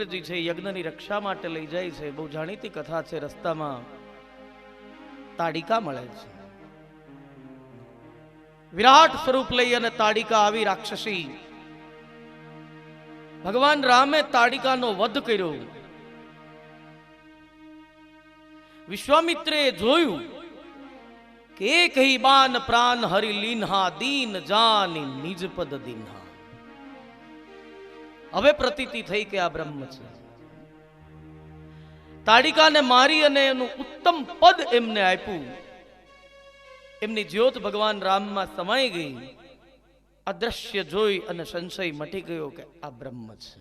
जी छे यज्ञनी रक्षा माटे लई जाय छे। बहु जाणीती कथा छे। रस्तामां ताड़िका मळे छे। विराट स्वरूप लई अने ताड़िका आवी राक्षसी। भगवान रामे ताड़िकानो वध कर्यो। विश्वामित्रे जोयुं के एक ही बान प्राण हरि लीन्हा दीन जानी निज पद दीन्हा। હવે પ્રતીતિ થઈ કે આ બ્રહ્મ છે। તાડિકાને મારી અને એનું ઉત્તમ પદ એમને આપ્યું। એમની જ્યોત ભગવાન રામમાં સમાઈ ગઈ। અદ્રશ્ય જોઈ અને સંશય મટી ગયો કે આ બ્રહ્મ છે।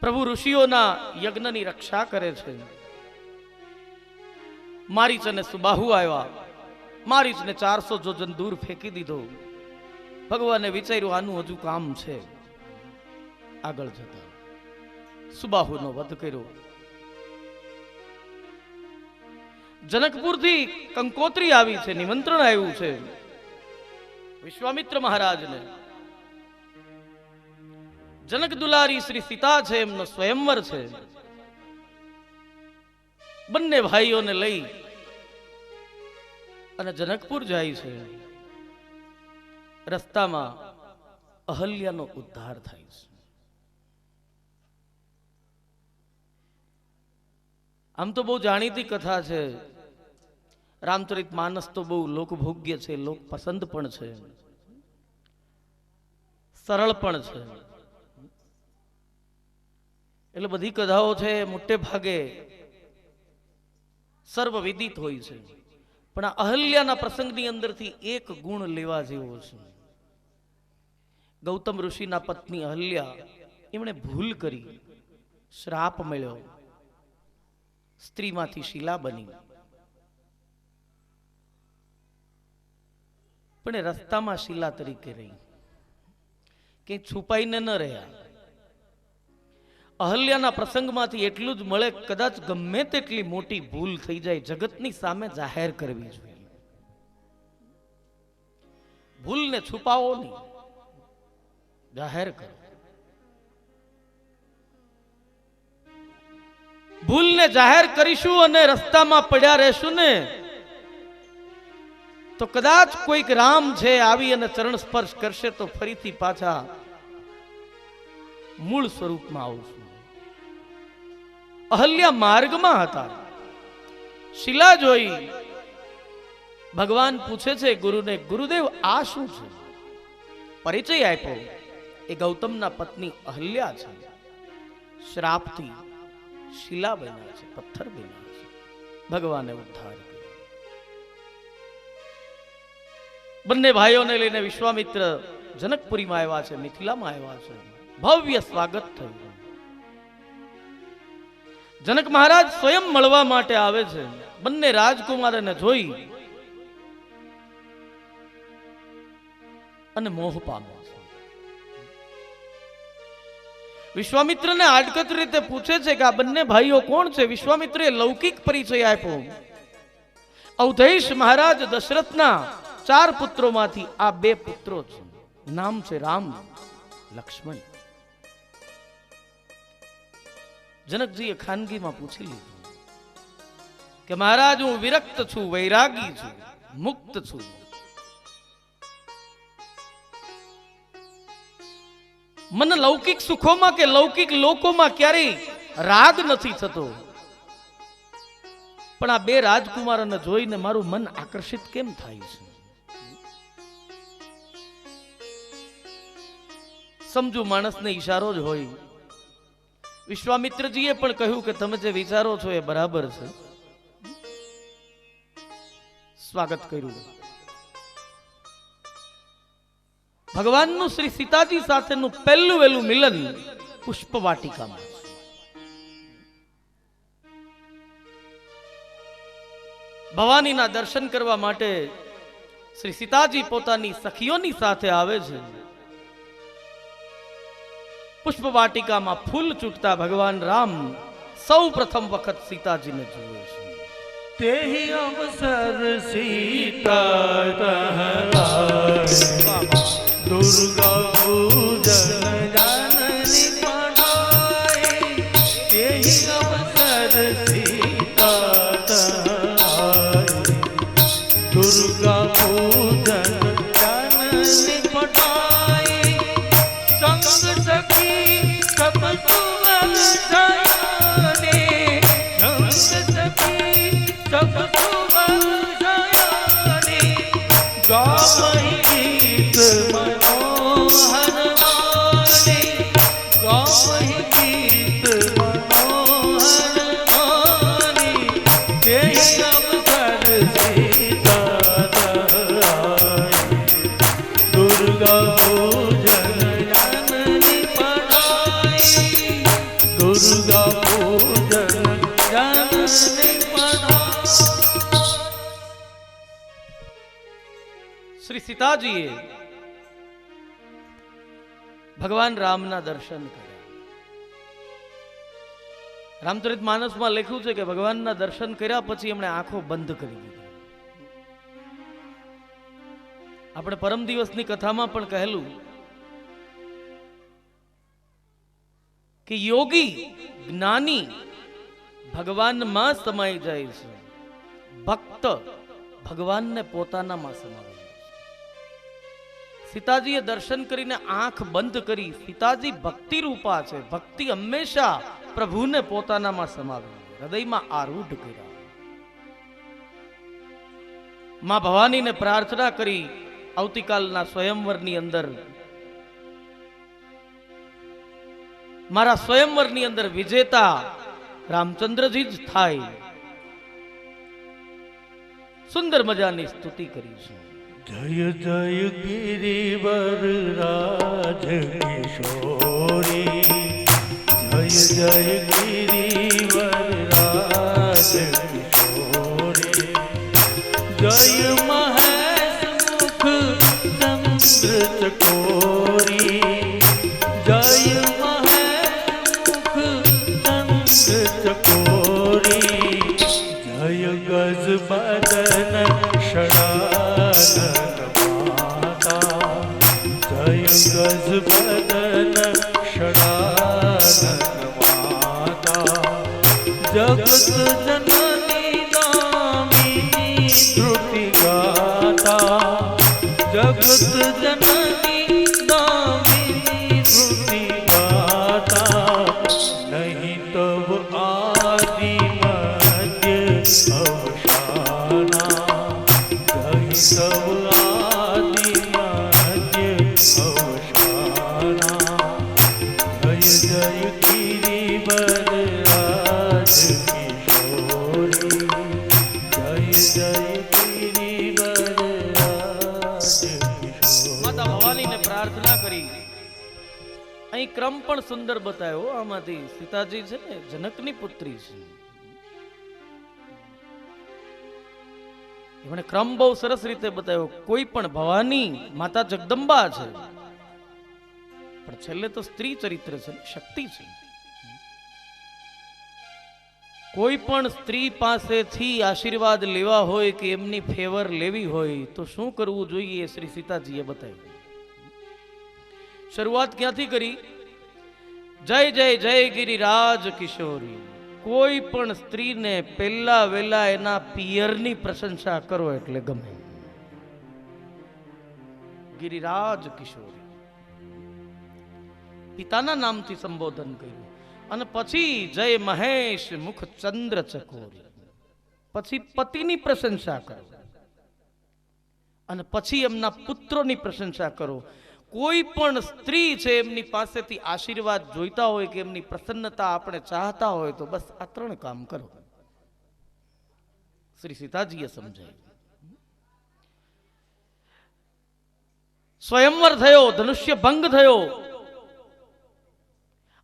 પ્રભુ ઋષિઓના યજ્ઞની રક્ષા કરે છે। મારીચ અને સુબાહુ આવ્યા। મારીચને 400 જોજન દૂર ફેંકી દીધો। ભગવાને વિચાર્યું આનું હજુ કામ છે। આગળ જતા સુબાહુનો વધ કર્યો। જનકપુરથી કંકોત્રી આવી છે। નિમંત્રણ આવ્યું છે વિશ્વામિત્ર મહારાજને। જનક દુલારી શ્રી સીતા છે। એમનો સ્વયંવર છે। બંને ભાઈઓને લઈ અને જનકપુર જાય છે। રસ્તામાં અહલ્યાનો ઉદ્ધાર થાય છે। આમ તો બહુ જાણીતી કથા છે। રામચરિત માનસ તો બહુ લોકભોગ્ય છે, લોક પસંદ પણ છે, સરળ પણ છે। એટલે બધી કથાઓ છે મોટે ભાગે સર્વ વિદિત હોય છે। પણ આ અહલ્યાના પ્રસંગની અંદરથી એક ગુણ લેવા જેવો છે। ગૌતમ ઋષિના પત્ની અહલ્યા એમણે ભૂલ કરી, શ્રાપ મળ્યો, સ્ત્રીમાંથી શિલા બની। પણ એ રસ્તામાં શિલા તરીકે રહી, કે છુપાઈને ન રહ્યા। અહલ્યાના પ્રસંગમાંથી એટલું જ મળે, કદાચ ગમે તેટલી મોટી ભૂલ થઈ જાય, જગતની સામે જાહેર કરવી જોઈએ। ભૂલને છુપાવો નહીં, જાહેર કરો। ભૂલને જાહેર કરીશું અને રસ્તામાં પડ્યા રહેશું ને તો કદાચ કોઈક રામ છે આવી અને ચરણ સ્પર્શ કરશે તો ફરીથી પાછા મૂળ સ્વરૂપમાં આવશું। અહલ્યા માર્ગમાં હતા, શિલા જોઈ। ભગવાન પૂછે છે ગુરુને, ગુરુદેવ આ શું છે? પરિચય આપ્યો, એ ગૌતમના પત્ની અહલ્યા છે। શ્રાપથી શિલા બન્યા છે, પથ્થર બન્યા છે। ભગવાને ઉદ્ધાર કર્યો। બંને ભાઈઓને લઈને વિશ્વામિત્ર જનકપુરીમાં આવ્યા છે, મિથિલામાં આવ્યા છે। ભવ્ય સ્વાગત થયું। જનક મહારાજ સ્વયં મળવા માટે આવે છે। બંને રાજકુમારને જોઈ અને મોહ પામે છે। વિશ્વામિત્રને આડકત રીતે પૂછે છે કે આ બંને ભાઈઓ કોણ છે? વિશ્વામિત્રે લૌકિક પરિચય આપ્યો। અવધેશ મહારાજ દશરથના 4 પુત્રોમાંથી આ 2 પુત્રો છે। નામ છે રામ, લક્ષ્મણ। જનકજીએ ખાનગીમાં પૂછી લીધું કે મહારાજ હું વિરક્ત છું, વૈરાગી છું, મુક્ત છું। મને લૌકિક સુખોમાં કે લૌકિક લોકોમાં ક્યારેય રાગ નથી થતો, પણ આ 2 રાજકુમારોને જોઈને મારું મન આકર્ષિત કેમ થાય છે? સમજુ માણસને ઈશારો જ હોય। વિશ્વામિત્રજીએ પણ કહ્યું કે તમે જે વિચારો છો એ બરાબર છે। સ્વાગત કર્યું। ભગવાનનું શ્રી સીતાજી સાથેનું પહેલું વહેલું મિલન પુષ્પવાટિકામાં। ભવાનીના દર્શન કરવા માટે શ્રી સીતાજી પોતાની સખીઓની સાથે આવે છે। પુષ્પવાટિકામાં ફૂલ ચૂટતા ભગવાન રામ સૌ પ્રથમ વખત સીતાજીને જુએ છે। तेहि अवसर सीता कहलाए दुर्गा पूजन जाननी पढ़ाए, यही अवसर सीता तहाई। दुर्गा पूजन जाननी पढ़ाए, संग सखी सब सुवल जाने, संग सखी सब सुवल जाने, गावहि गीत मनोहर गाने, गावहि गीत मनोहर गाने, यही अवसर सीता तहाई। दुर्गा पूजन जाननी पढ़ाई, दुर्गा पूजन जाननी पढ़ाई। શ્રી સીતાજીએ ભગવાન રામના દર્શન કર્યા. રામચરિત માનસમાં લખ્યું છે કે ભગવાનના દર્શન કર્યા પછી એમણે આંખો બંધ કરી દીધી. આપણે પરમ દિવસની કથામાં પણ કહેલું કે યોગી જ્ઞાની ભગવાનમાં સમાઈ જાય છે, ભક્ત ભગવાનને પોતાનામાં સમાવે છે. સીતાજીએ દર્શન કરીને આંખ બંધ કરી. સીતાજી ભક્તિ રૂપા છે. ભક્તિ હંમેશા પ્રભુને પોતાનામાં સમાવે, હૃદયમાં આરૂઢ કર્યા. માં ભવાનીને પ્રાર્થના કરી આવતીકાલના સ્વયંવરની અંદર, મારા સ્વયંવરની અંદર વિજેતા રામચંદ્રજી જ થાય. સુંદર મજાની સ્તુતિ કરી છે. जय जय गिरिवर राज किशोरी, जय जय गिरिवर राज किशोरी, जय महेश मुख चंद्र चकोरी, जय महेश मुख चंद्र चकोरी, जय गज बदन षडानन माता, जय गज बदन षडानन माता, जगत जननी दामिनी श्रुति गाता, जगत जननी दामिनी श्रुति गाता, नहीं तब आदि मध्य अवसाना, नहीं तब आदि मध्य अवसाना, जय जय गिरिवर राज किशोरी, जय जय गिरिवर राज किशोरी। માતા ભવાનીને પ્રાર્થના કરી. અહીં ક્રમ પણ સુંદર બતાવ્યો. આમાંથી સીતાજી છે ને જનકની પુત્રી છે. એમણે ક્રમ બહુ સરસ રીતે બતાવ્યો. કોઈ પણ ભવાની માતા જગદંબા છે, પણ છેલ્લે તો સ્ત્રી ચરિત્ર છે, શક્તિ છે. કોઈ પણ સ્ત્રી પાસેથી આશીર્વાદ લેવા હોય કે એમની ફેવર લેવી હોય તો શું કરવું જોઈએ, શ્રી સીતાજીએ બતાવ્યું. શરૂઆત ક્યાંથી કરી? જય જય જય ગિરિરાજ કિશોરી. કોઈ પણ સ્ત્રીને પહેલા વેલા એના પિયરની પ્રશંસા કરો એટલે ગમે. ગિરિરાજ કિશોરી, પિતાના નામથી સંબોધન કર્યું. અને પછી જય મહેશ મુખ ચંદ્ર ચકોરી, પછી પતિની પ્રશંસા કરો અને પછી એમના પુત્રોની પ્રશંસા કરો. કોઈ પણ સ્ત્રી છે એમની પાસેથી આશીર્વાદ જોઈતા હોય કે એમની પ્રસન્નતા આપણે ચાહતા હોય તો બસ આ ત્રણ કામ કરો. શ્રી સીતાજીએ સમજાય. સ્વયંવર થયો, ધનુષ્ય ભંગ થયો,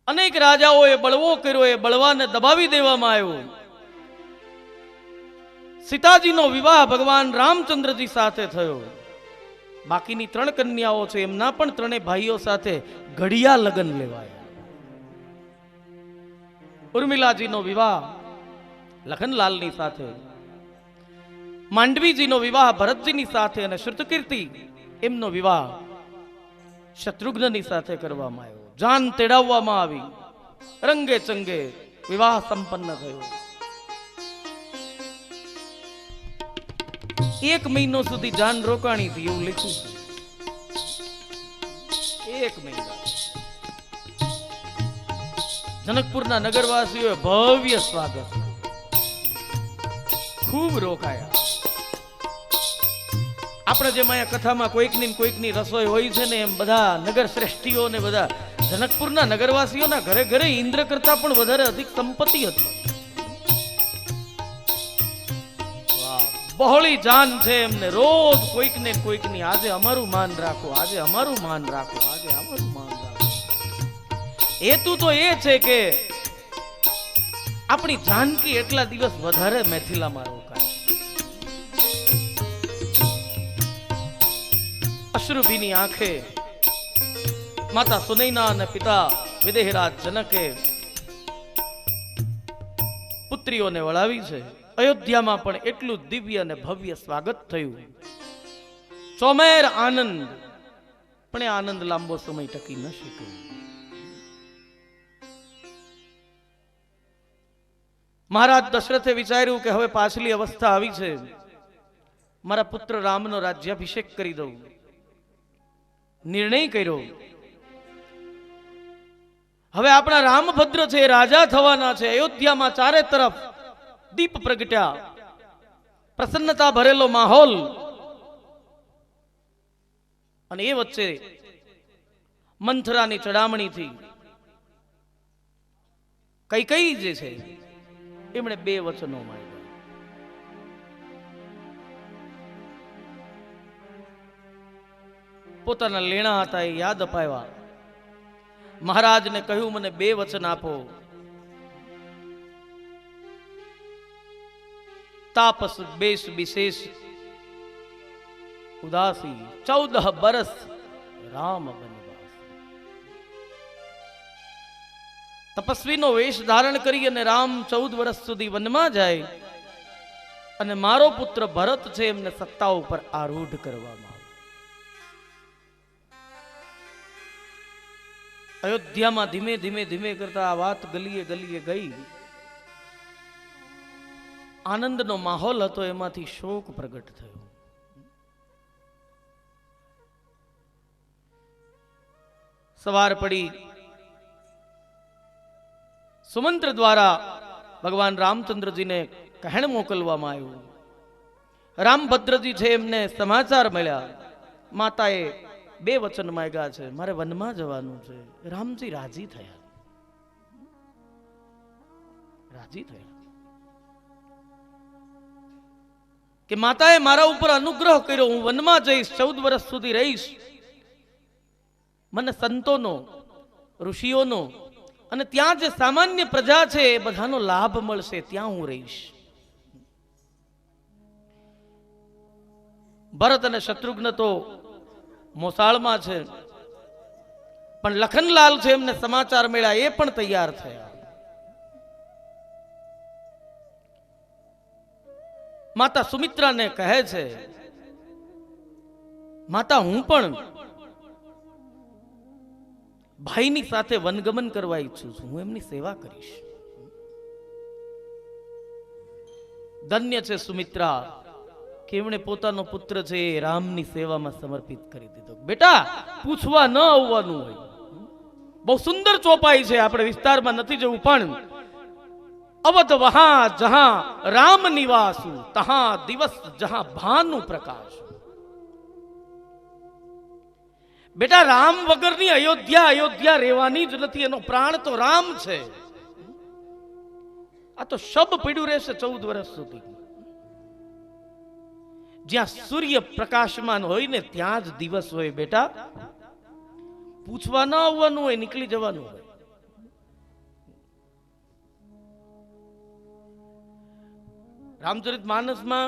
અનેક રાજાઓએ બળવો કર્યો, એ બળવાને દબાવી દેવામાં આવ્યો. સીતાજીનો વિવાહ ભગવાન રામચંદ્રજી સાથે થયો. બાકીની ત્રણ કન્યાઓ છે એમના પણ ત્રણેય ભાઈઓ સાથે ઘડિયા લગ્ન લેવાયા. ઉર્મિલાજીનો વિવાહ લખનલાલની સાથે, માંડવીજીનો વિવાહ ભરતજીની સાથે અને શ્રુતકીર્તિ એમનો વિવાહ શત્રુઘ્નની સાથે કરવામાં આવ્યો. જાન તેડાવવામાં આવી, રંગે ચંગે વિવાહ સંપન્ન થયો. 1 મહિનો સુધી જાન રોકાણી હતી એવું લખ્યું છે. 1 મહિના જનકપુરના નગરવાસીઓએ ભવ્ય સ્વાગત, ખૂબ રોકાયા. આપણે જેમ અહીંયા કથામાં કોઈકની રસોઈ હોય છે ને, એમ બધા નગર શ્રેષ્ઠીઓ ને બધા જનકપુરના નગરવાસીઓના ઘરે ઘરે ઇન્દ્ર કરતા પણ વધારે અધિક સંપત્તિ હતી. બહોળી જાન છે એમને. રોજ કોઈકની આજે અમારું માન રાખો, આજે અમારું માન રાખો, આજે અમારું માન રાખો. હેતુ તો એ છે કે આપણી જાનકી એટલા દિવસ વધારે મેથિલામાં રોકાય. અશ્રુભીની આંખે માતા સુનૈના અને પિતા વિદેહરાજ જનકે પુત્રીઓને વળાવી છે. અયોધ્યામાં પણ એટલું દિવ્ય અને ભવ્ય સ્વાગત થયું. ચોમેર આનંદ, પણ એ આનંદ લાંબો સમય ટકી ન શક્યો. મહારાજ દશરથે વિચાર્યું કે હવે પાછલી અવસ્થા આવી છે, મારા પુત્ર રામનો રાજ્યાભિષેક કરી દઉં. નિર્ણય કર્યો, હવે આપણા રામભદ્ર છે રાજા થવાના છે. અયોધ્યામાં ચારે તરફ દીપ પ્રગટ્યા, પ્રસન્નતા ભરેલો માહોલ. અને એ વચ્ચે મંથરાની ચડામણી થી કઈ જે છે એમણે 2 વચનો માંગ્યા. પોતાના લેણા હતા એ યાદ અપાવ્યા. મહારાજને કહ્યું, મને 2 વચન આપો. તાપસ બેસ વિશેષ ઉદાસી 14 બરસ રામ બનવાસ. તપસ્વીનો વેશ ધારણ કરી અને રામ 14 વર્ષ સુધી વનમાં જાય અને મારો પુત્ર ભરત છે એમને સત્તા ઉપર આરૂઢ કરવામાં આવે. અયોધ્યામાં ધીમે ધીમે કરતા આ વાત ગલીએ ગઈ. આનંદનો માહોલ હતો, એમાંથી શોક પ્રગટ થયો. સવાર પડી, સુમંત્ર દ્વારા ભગવાન રામચંદ્રજીને કહેણ મોકલવામાં આવ્યું. રામભદ્રજી છે એમને સમાચાર મળ્યા. માતાએ 2 વચન માંગ્યા છે, મારે વનમાં જવાનું છે. રામજી રાજી થયા. કે માતાએ મારા ઉપર અનુગ્રહ કર્યો, હું વનમાં જઈશ, 14 વર્ષ સુધી રહીશ. મને સંતોનો, ઋષિઓનો અને ત્યાં જે સામાન્ય પ્રજા છે એ બધાનો લાભ મળશે, ત્યાં હું રહીશ. ભરત અને શત્રુઘ્ન તો મોસાળમાં છે, પણ લખનલાલ છે એમને સમાચાર મળ્યા, એ પણ તૈયાર થયા. માતા સુમિત્રાને કહે છે, માતા હું પણ ભાઈની સાથે વનગમન કરવા ઈચ્છું છું, હું એમની સેવા કરીશ. ધન્ય છે સુમિત્રા કે એમણે પોતાનો પુત્ર છે એ રામની સેવામાં સમર્પિત કરી દીધો. બેટા, પૂછવા ન આવવાનું હોય. બહુ સુંદર ચોપાઈ છે, આપણે વિસ્તારમાં નથી જવું, પણ અવધ વહાં જહાં રામ નિવાસુ તહાં દિવસ જહાં ભાનુ પ્રકાશ. બેટા, રામ વગરની અયોધ્યા રહેવાની જ નથી. એનો પ્રાણ તો રામ છે. આ તો શબ પડ્યું રહેશે 14 વર્ષ સુધી. જ્યાં સૂર્ય પ્રકાશમાન હોય ને ત્યાં જ દિવસ હોય. બેટા, પૂછવા ન આવવાનું હોય, નીકળી જવાનું હોય. રામચરિત માનસમાં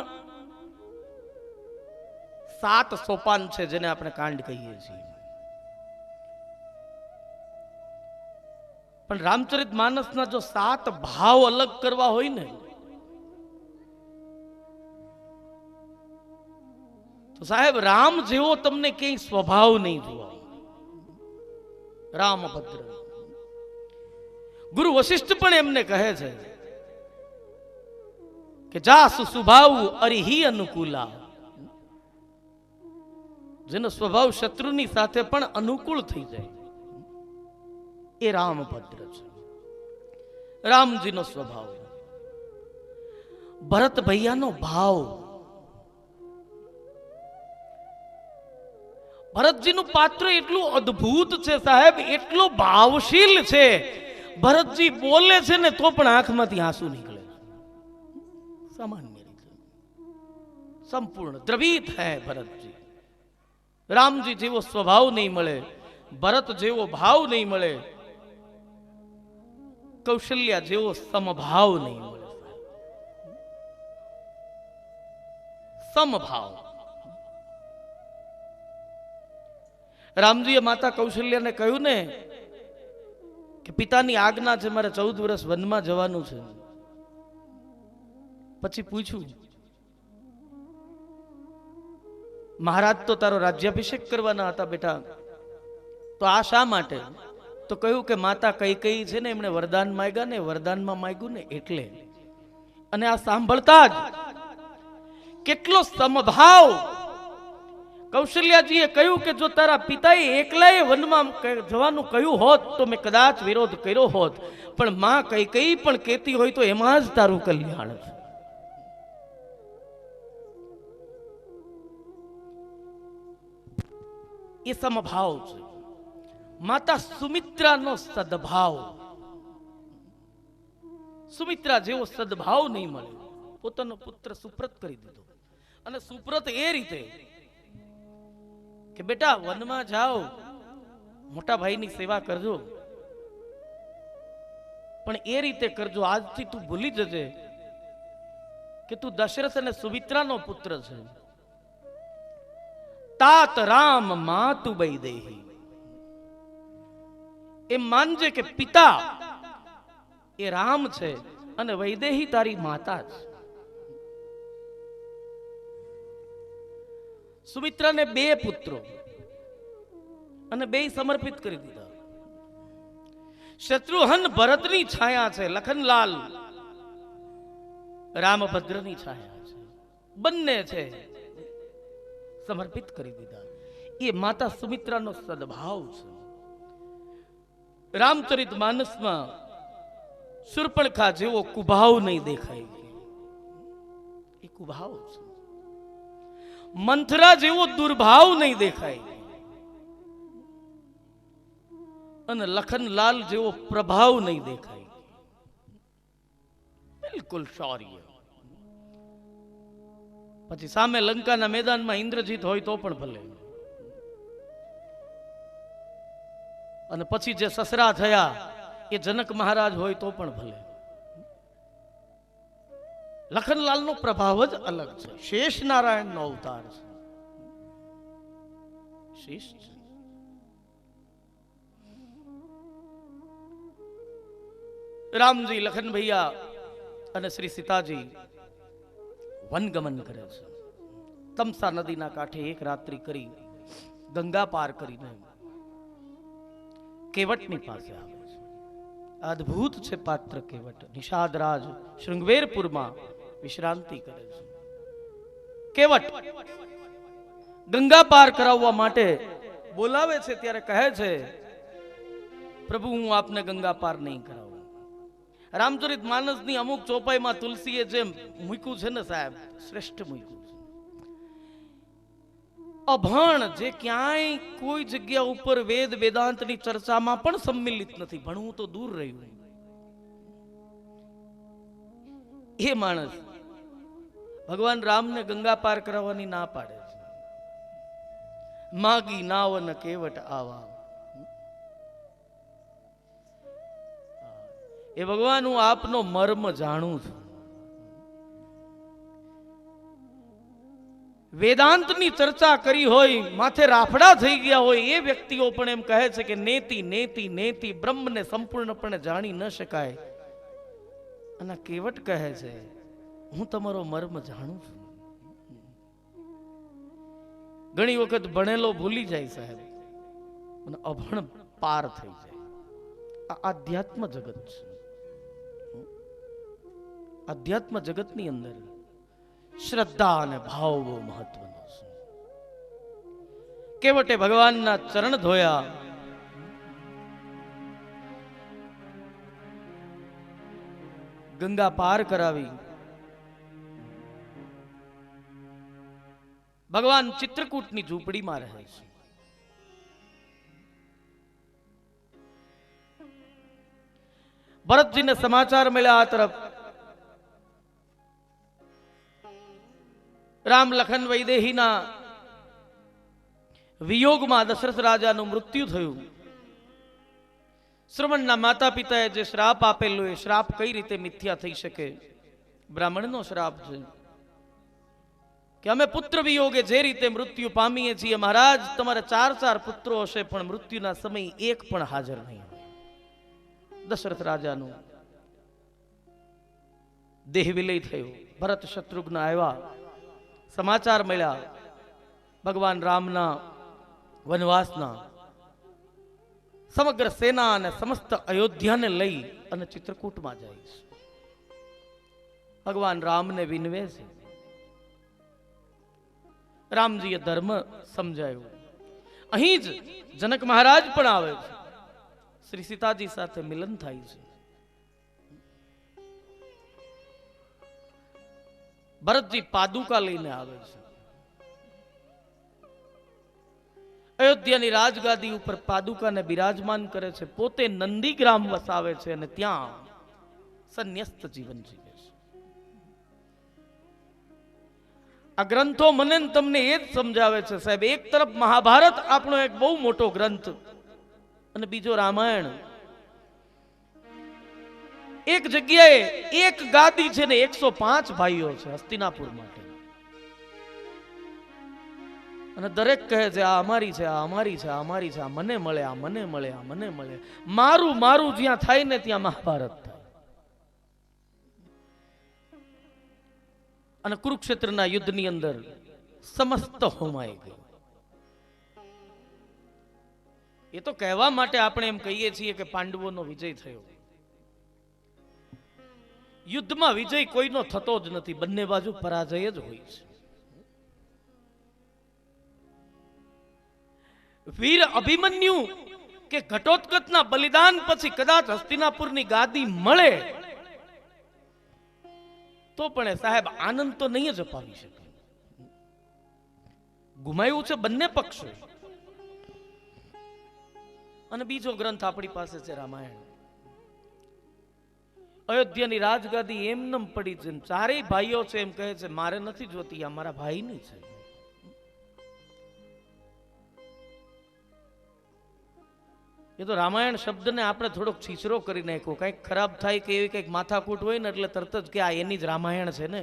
7 સોપાન છે, જેને આપણે કાંડ કહીએ છીએ. પણ રામચરિત માનસના જો 7 ભાવ અલગ કરવા હોય ને, તો સાહેબ રામ જેવો તમને ક્યાંય સ્વભાવ નહીં જોવા. રામભદ્ર. ગુરુ વશિષ્ઠ પણ એમને કહે છે કે જાસુ સ્વભાવ અરિહી અનુકૂલા, જેનો સ્વભાવ શત્રુની સાથે પણ અનુકૂળ થઈ જાય એ રામભદ્ર છે. રામજીનો સ્વભાવ, ભરત ભૈયાનો ભાવ. ભરતજીનું પાત્ર એટલું અદ્ભુત છે સાહેબ, એટલો ભાવશીલ છે. ભરતજી બોલે છે ને તો પણ આંખમાંથી આંસુ નીકળે, સામાન્ય રીતે સંપૂર્ણ દ્રવિત હૈ ભરતજી. રામજી જેવો સ્વભાવ નહીં મળે, ભરત જેવો ભાવ નહીં મળે, કૌશલ્યા જેવો સમભાવ નહીં મળે. સમભાવ. રામજીએ માતા કૌશલ્યાને કહ્યું ને કે પિતાની આજ્ઞા છે, મારે 14 વર્ષ વનમાં જવાનું છે. પછી પૂછ્યું, મહારાજ તો તારો રાજ્યાભિષેક કરવાના હતા બેટા, તો આ શા માટે? તો કહ્યું કે માતા કઈ છે ને એમણે વરદાન માંગ્યા ને, વરદાનમાં માંગ્યું ને એટલે. અને આ સાંભળતા જ કેટલો સમભાવ. કૌશલ્યાજીએ કહ્યું કે જો તારા પિતાએ એકલાએ વનમાં જવાનું કહ્યું હોત તો મેં કદાચ વિરોધ કર્યો હોત, પણ માં કઈ પણ કહેતી હોય તો એમાં જ તારું કલ્યાણ છે. એ સમભાવ છે. માતા સુમિત્રાનો સદભાવ. સુમિત્રા જેવો સદભાવ નહીં મળે. પોતાનો પુત્ર સુપ્રત કરી દીધો, અને સુપ્રત એ રીતે કે બેટા વનમાં જાઓ, મોટા ભાઈની સેવા કરજો, પણ એ રીતે કરજો, આજથી તું ભૂલી જજે કે તું દશરથ અને સુમિત્રાનો પુત્ર છે. તાત રામ માતુ વૈદેહી. એમ માનજે કે પિતા એ રામ છે અને વૈદેહી તારી માતા છે. સુમિત્રાને 2 પુત્રો અને 2 સમર્પિત કરી દીધા. શત્રુહન ભરતની છાયા છે, લખનલાલ રામભદ્રની છાયા છે, બંને છે સમર્પિત કરી દીધા. એ માતા સુમિત્રાનો સદભાવ છે. રામચરિત માનસમાં શૂર્પણખા જેવો કુભાવ નહીં દેખાય, એ કુભાવ છે. મંથરા જેવો દુર્ભાવ નહીં દેખાય, અને લખનલાલ જેવો પ્રભાવ નહીં દેખાય. બિલકુલ શૌર્ય. પછી સામે લંકાના મેદાનમાં ઇન્દ્રજીત હોય તો પણ ભલે, અને પછી જે સસરા થયા એ જનક મહારાજ હોય તો પણ ભલે. લખનલાલનો પ્રભાવ જ અલગ છે. શેષ નારાયણનો અવતાર છે. શેષ છે. રામજી, લખન ભૈયા અને શ્રી સીતાજી વનગમન કરે છે. તમસા નદીના કાંઠે એક રાત્રિ કરી, ગંગા પાર કરીને કેવટની પાસે આવે છે. અદ્ભુત છે પાત્ર કેવટ. નિષાદરાજ શૃંગવેરપુરમાં વિશ્રાંતિ કરે છે. કેવટ ગંગા પાર કરાવવા માટે બોલાવે છે ત્યારે કહે છે, પ્રભુ હું આપને ગંગા પાર નહીં કરાવું. રામચરિત માનસની અમુક ચોપાઈમાં તુલસીએ જેમ મૂક્યું છે ને સાહેબ, શ્રેષ્ઠ મૂક્યું છે. અભણ જે ક્યાંય કોઈ જગ્યા ઉપર વેદ વેદાંતની ચર્ચામાં પણ સંમિલિત નથી, ભણવું તો દૂર રહ્યું, એ માણસ ભગવાન રામને ગંગા પાર કરાવવાની ના પાડે છે. માગી નાવ ન કેવટ આવા. એ ભગવાન હું આપનો મર્મ જાણું છું. વેદાંતની ચર્ચા કરી હોય, માથે રાફડા થઈ ગયા હોય એ વ્યક્તિઓ પણ એમ કહે છે કે નેતિ નેતિ નેતિ, બ્રહ્મને સંપૂર્ણપણે જાણી ન શકાય. અને કેવટ કહે છે હું તમારો મર્મ જાણું છું. ઘણી વખત ભણેલો ભૂલી જાય સાહેબ, અને અભણ પાર થઈ જાય. આ આધ્યાત્મ જગત છે. અધ્યાત્મ જગતની અંદર શ્રદ્ધા અને ભાવ બહુ મહત્વનો છે. કેવટે ભગવાનના ચરણ ધોયા, ગંગા પાર કરાવી, ભગવાન ચિત્રકૂટની ઝૂંપડીમાં રહે છે. ભરતજીને સમાચાર મળ્યા આ તરફ રામ લખન વૈદેહીના વિયોગમાં દશરથ રાજાનું મૃત્યુ થયું. શ્રવણના માતા પિતાએ જે શ્રાપ આપેલો એ શ્રાપ કઈ રીતે મિથ્યા થઈ શકે? બ્રાહ્મણનો શ્રાપ છે કે અમે પુત્ર વિયોગે જે રીતે મૃત્યુ પામીએ છીએ, મહારાજ તમારે 4 પુત્રો હશે પણ મૃત્યુના સમય એક પણ હાજર નહીં હોય. દશરથ રાજાનું દેહ વિલય થયો. ભરત શત્રુઘ્ન આવ્યા, સમાચાર મળ્યા ભગવાન રામના વનવાસના. સમગ્ર સેના અને સમસ્ત અયોધ્યાને લઈ અને ચિત્રકૂટમાં જાય છે. ભગવાન રામને વિનવે છે. રામજીએ ધર્મ સમજાયું. અહીં જ જનક મહારાજ પણ આવે છે. શ્રી સીતાજી સાથે મિલન થાય છે. ભરતજી પાદુકા લઈને આવે છે. અયોધ્યાની રાજગાદી ઉપર પાદુકાને બિરાજમાન કરે છે. પોતે નંદીગ્રામ વસાવે છે અને ત્યાં સંન્યસ્ત જીવન જીવે છે. આ ગ્રંથો મને તમને એ જ સમજાવે છે સાહેબ. એક તરફ મહાભારત આપણો એક બહુ મોટો ગ્રંથ અને બીજો રામાયણ. એક જગ્યાએ એક ગાદી છે ને 105 ભાઈઓ છે હસ્તિનાપુર માટે, અને દરેક કહે છે આ અમારી છે, આ અમારી છે, આ અમારી છે, આ મને મળે, આ મને મળે, આ મને મળે. મારું મારું જ્યાં થાય ને ત્યાં મહાભારત થાય. અને કુરુક્ષેત્રના યુદ્ધની અંદર સમસ્ત હોમાઈ ગયું. એ તો કહેવા માટે આપણે એમ કહીએ છીએ કે પાંડવોનો વિજય થયો. યુદ્ધમાં વિજય કોઈનો થતો જ નથી, બંને બાજુ પરાજય જ હોય છે. વીર અભિમન્યુ કે ઘટોત્કચના બલિદાન પછી કદાચ હસ્તિનાપુરની ગાદી મળે તો પણ સાહેબ આનંદ તો નહીં જ અપાવી શકે. ગુમાયું છે બંને પક્ષો. અને બીજો ગ્રંથ આપણી પાસે છે રામાયણ. અયોધ્યાની રાજગાદી એમનેમ પડી છે. ચારેય ભાઈઓ છે એમ કહે છે મારે નથી જોતી, આ મારા ભાઈની છે. એ તો રામાયણ શબ્દને આપણે થોડોક છીછરો કરી નાખ્યો. કંઈક ખરાબ થાય કે એવી કંઈક માથાકૂટ હોય ને એટલે તરત જ કે આ એની જ રામાયણ છે ને.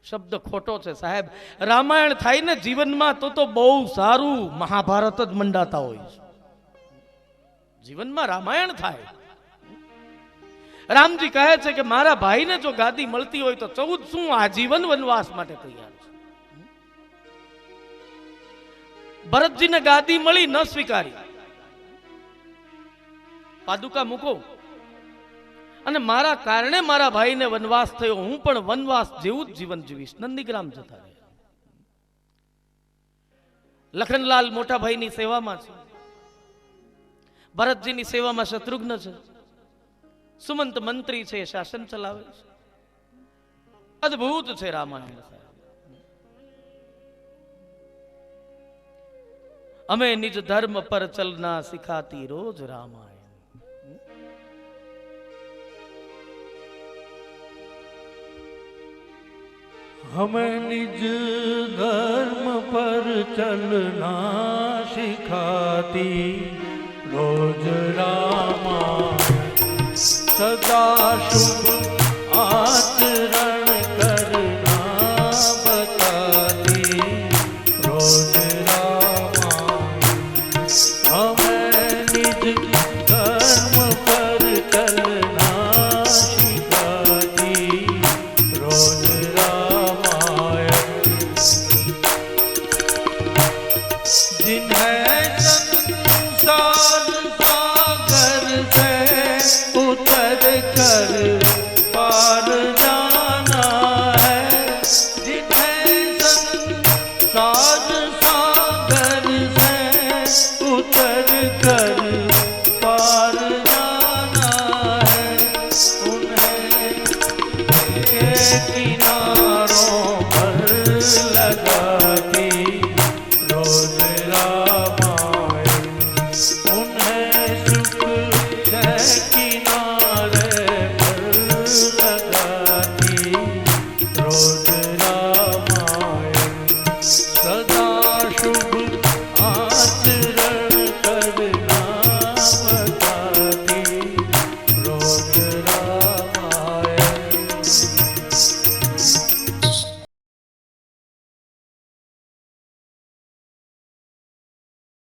શબ્દ ખોટો છે સાહેબ. રામાયણ થાય ને જીવનમાં તો બહુ સારું. મહાભારત જ મંડાતા હોય છે. જીવનમાં રામાયણ થાય. રામજી કહે છે કે મારા ભાઈને જો ગાદી મળતી હોય તો 14 શું આજીવન વનવાસ માટે તૈયાર છે. ભરતજીને ગાદી મળી, ન સ્વીકારી. પાદુકા મૂકો અને મારા કારણે મારા ભાઈને વનવાસ થયો, હું પણ વનવાસ જેવું જ જીવન જીવીશ. નંદીગ્રામ જતા રહ્યા. લખનલાલ મોટા ભાઈની સેવામાં છે, ભરતજીની સેવામાં શત્રુઘ્ન છે, સુમંત મંત્રી છે, શાસન ચલાવે છે. અદ્ભુત છે રામાયણ. અમે નિજ ધર્મ પર ચલના સિખાતી રોજ રામાયણ. हमें निज धर्म पर चलना सिखाती रोज रामायण. सदा शुभ आचरण करना बताती रोज रामायण. हमें निज धर्म पर चलना सिखाती रोज जिन्हें संसार कर